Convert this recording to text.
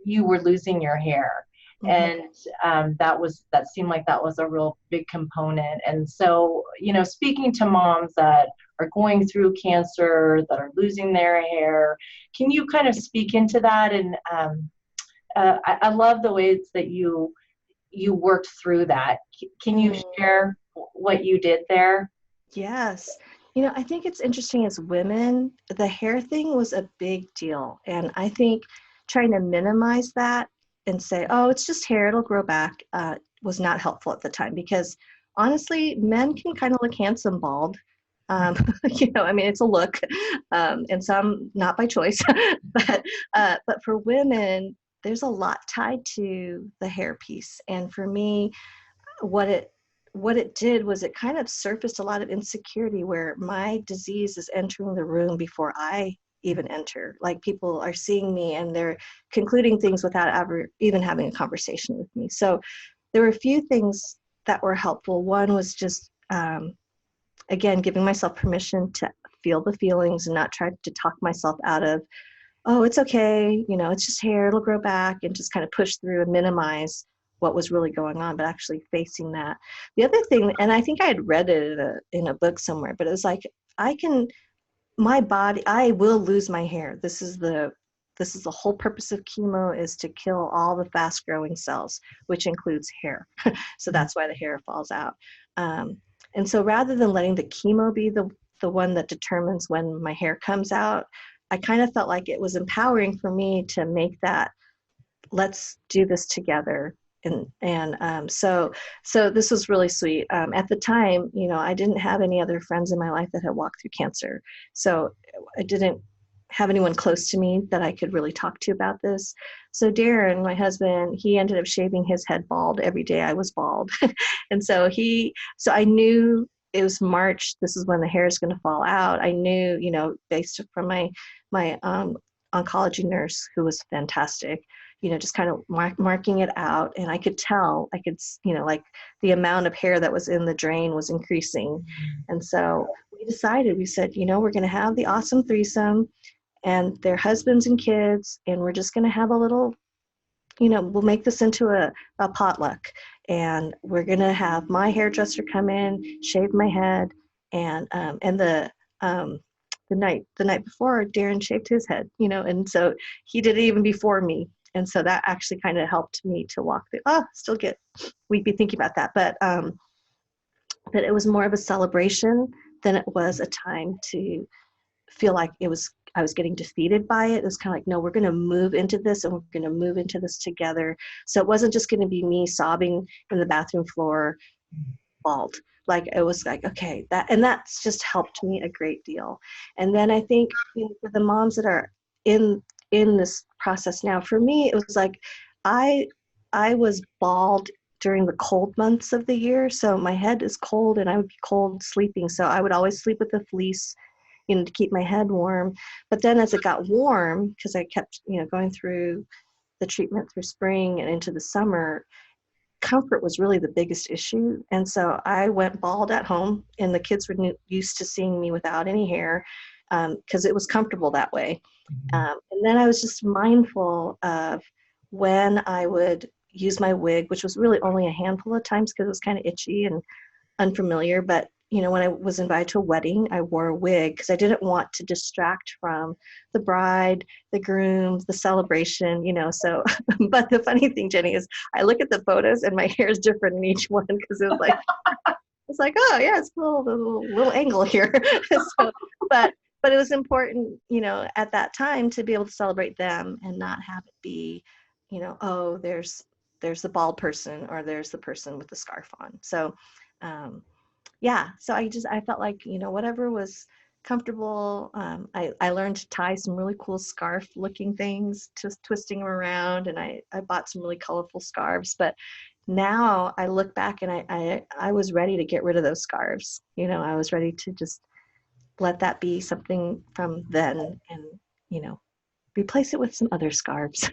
you were losing your hair. Mhm. And that seemed like that was a real big component. And so, speaking to moms that are going through cancer, that are losing their hair, can you kind of speak into that? And I love the ways that you worked through that. Can you Mm. share what you did there? Yes. I think it's interesting as women, the hair thing was a big deal. And I think trying to minimize that and say, oh, it's just hair, it'll grow back, was not helpful at the time because honestly, men can kind of look handsome bald. Um, I mean, it's a look, and some not by choice, but for women, there's a lot tied to the hair piece. And for me, what it did was it kind of surfaced a lot of insecurity where my disease is entering the room before I even enter. Like people are seeing me and they're concluding things without ever even having a conversation with me. So there were a few things that were helpful. One was just again giving myself permission to feel the feelings and not try to talk myself out of, oh, it's okay, it's just hair, it'll grow back, and just kind of push through and minimize what was really going on, but actually facing that. The other thing, and I think I had read it in a book somewhere, but it was like, I can, my body, I will lose my hair. This is the whole purpose of chemo is to kill all the fast growing cells, which includes hair. So that's why the hair falls out. Um, and so rather than letting the chemo be the one that determines when my hair comes out, I kind of felt like it was empowering for me to make that, let's do this together. And so this was really sweet. At the time, I didn't have any other friends in my life that had walked through cancer. So I didn't have anyone close to me that I could really talk to about this. So Darren, my husband, he ended up shaving his head bald every day I was bald. And so I knew it was March. This is when the hair is going to fall out. I knew, based from my oncology nurse, who was fantastic, just kind of marking it out. And I could tell, like the amount of hair that was in the drain was increasing. And so we said, we're going to have the awesome threesome and their husbands and kids, and we're just going to have a little, we'll make this into a potluck. And we're going to have my hairdresser come in, shave my head. And um, the night before, Darren shaved his head, and so he did it even before me. And so that actually kind of helped me to walk through. Oh, still get we'd be thinking about that, but it was more of a celebration than it was a time to feel like I was getting defeated by it. It was kind of like, no, we're going to move into this and we're going to move into this together. So it wasn't just going to be me sobbing in the bathroom floor bald. Like it was like, okay, that's just helped me a great deal. And then I think, for the moms that are in in this process now, for me, it was like I I was bald during the cold months of the year. So my head is cold and I would be cold sleeping. So I would always sleep with a fleece, to keep my head warm. But then as it got warm, because I kept, going through the treatment through spring and into the summer, comfort was really the biggest issue. And so I went bald at home, and the kids were used to seeing me without any hair because it was comfortable that way. And then I was just mindful of when I would use my wig, which was really only a handful of times because it was kind of itchy and unfamiliar. But when I was invited to a wedding, I wore a wig because I didn't want to distract from the bride, the groom, the celebration. So, but the funny thing, Jenny, is I look at the photos and my hair is different in each one because it was like, oh yeah, it's a little angle here. So, but it was important, at that time to be able to celebrate them and not have it be, oh, there's the bald person or there's the person with the scarf on. So, yeah, so I felt like, whatever was comfortable. I learned to tie some really cool scarf looking things, just twisting them around, and I bought some really colorful scarves. But now I look back and I was ready to get rid of those scarves. I was ready to just let that be something from then and, replace it with some other scarves.